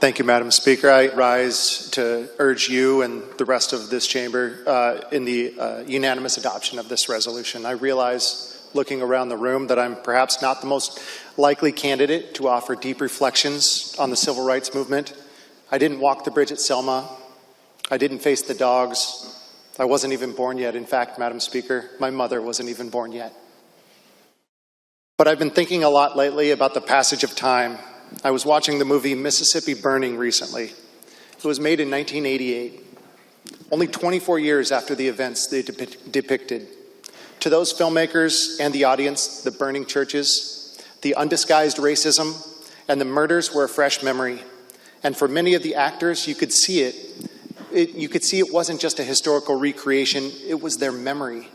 Thank you, Madam Speaker. I rise to urge you and the rest of this chamber in the unanimous adoption of this resolution. I realize, looking around the room, that I'm perhaps not the most likely candidate to offer deep reflections on the civil rights movement. I didn't walk the bridge at Selma. I didn't face the dogs. I wasn't even born yet. In fact, Madam Speaker, my mother wasn't even born yet. But I've been thinking a lot lately about the passage of time. I was watching the movie Mississippi Burning recently. It was made in 1988, only 24 years after the events they depicted. To those filmmakers and the audience, the burning churches, the undisguised racism, and the murders were a fresh memory. And for many of the actors, you could see it wasn't just a historical recreation, it was their memory.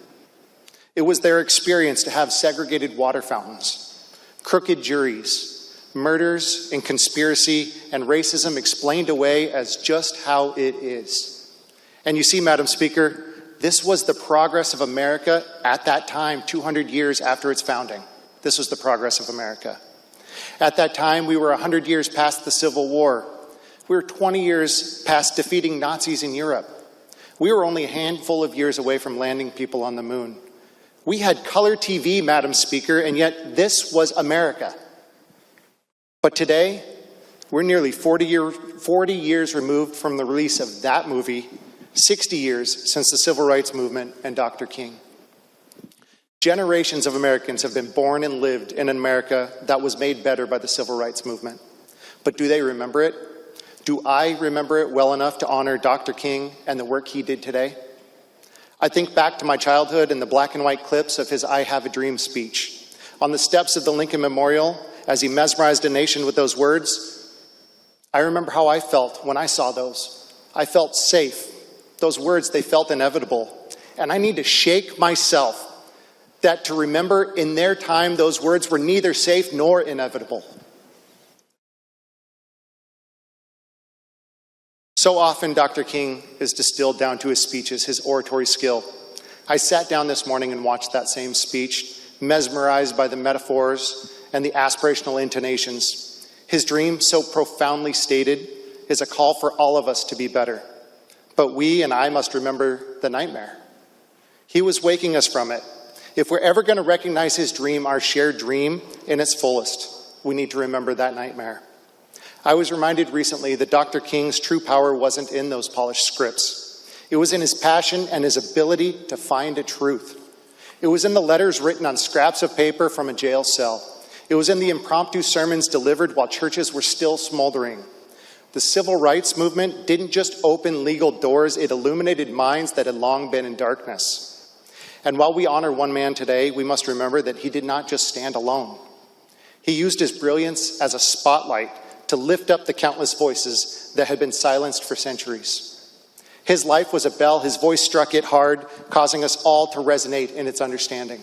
It was their experience to have segregated water fountains, crooked juries, murders and conspiracy and racism explained away as just how it is. And you see, Madam Speaker, this was the progress of America at that time, 200 years after its founding. This was the progress of America. At that time, we were 100 years past the Civil War. We were 20 years past defeating Nazis in Europe. We were only a handful of years away from landing people on the moon. We had color TV, Madam Speaker, and yet this was America. But today, we're nearly 40 years removed from the release of that movie, 60 years since the Civil Rights Movement and Dr. King. Generations of Americans have been born and lived in an America that was made better by the Civil Rights Movement. But do they remember it? Do I remember it well enough to honor Dr. King and the work he did today? I think back to my childhood and the black and white clips of his I Have a Dream speech. On the steps of the Lincoln Memorial, as he mesmerized a nation with those words, I remember how I felt when I saw those. I felt safe. Those words, they felt inevitable. And I need to shake myself that to remember in their time those words were neither safe nor inevitable. So often Dr. King is distilled down to his speeches, his oratory skill. I sat down this morning and watched that same speech, mesmerized by the metaphors and the aspirational intonations. His dream, so profoundly stated, is a call for all of us to be better. But we and I must remember the nightmare. He was waking us from it. If we're ever going to recognize his dream, our shared dream, in its fullest, we need to remember that nightmare. I was reminded recently that Dr. King's true power wasn't in those polished scripts. It was in his passion and his ability to find a truth. It was in the letters written on scraps of paper from a jail cell. It was in the impromptu sermons delivered while churches were still smoldering. The civil rights movement didn't just open legal doors, it illuminated minds that had long been in darkness. And while we honor one man today, we must remember that he did not just stand alone. He used his brilliance as a spotlight to lift up the countless voices that had been silenced for centuries. His life was a bell, his voice struck it hard, causing us all to resonate in its understanding.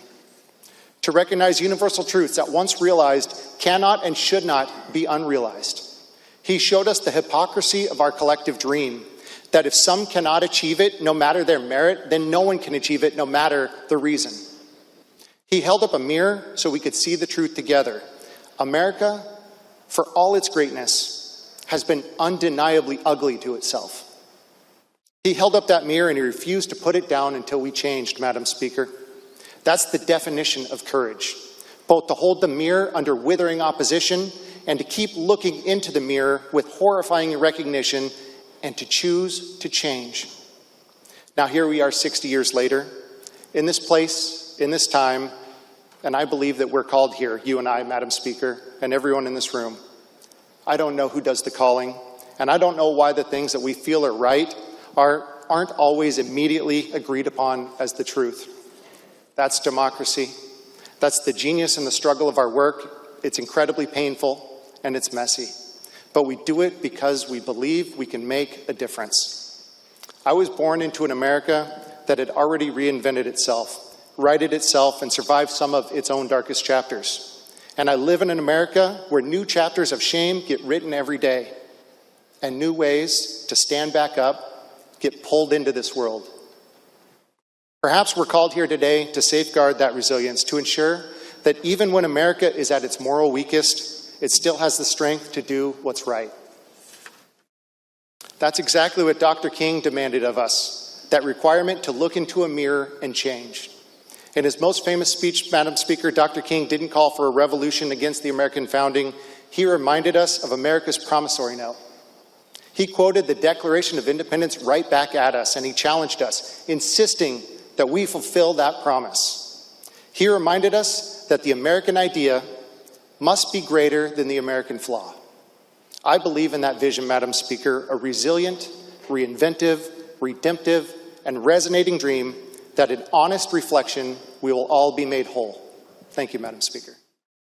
To recognize universal truths that once realized cannot and should not be unrealized. He showed us the hypocrisy of our collective dream, that if some cannot achieve it, no matter their merit, then no one can achieve it, no matter the reason. He held up a mirror so we could see the truth together. America, for all its greatness, has been undeniably ugly to itself. He held up that mirror and he refused to put it down until we changed, Madam Speaker. That's the definition of courage, both to hold the mirror under withering opposition and to keep looking into the mirror with horrifying recognition and to choose to change. Now here we are 60 years later, in this place, in this time, and I believe that we're called here, you and I, Madam Speaker, and everyone in this room. I don't know who does the calling, and I don't know why the things that we feel are right aren't always immediately agreed upon as the truth. That's democracy. That's the genius and the struggle of our work. It's incredibly painful and it's messy. But we do it because we believe we can make a difference. I was born into an America that had already reinvented itself, righted itself, and survived some of its own darkest chapters. And I live in an America where new chapters of shame get written every day, and new ways to stand back up get pulled into this world. Perhaps we're called here today to safeguard that resilience, to ensure that even when America is at its moral weakest, it still has the strength to do what's right. That's exactly what Dr. King demanded of us, that requirement to look into a mirror and change. In his most famous speech, Madam Speaker, Dr. King didn't call for a revolution against the American founding. He reminded us of America's promissory note. He quoted the Declaration of Independence right back at us, and he challenged us, insisting that we fulfill that promise. He reminded us that the American idea must be greater than the American flaw. I believe in that vision, Madam Speaker, a resilient, reinventive, redemptive, and resonating dream that in honest reflection we will all be made whole. Thank you, Madam Speaker.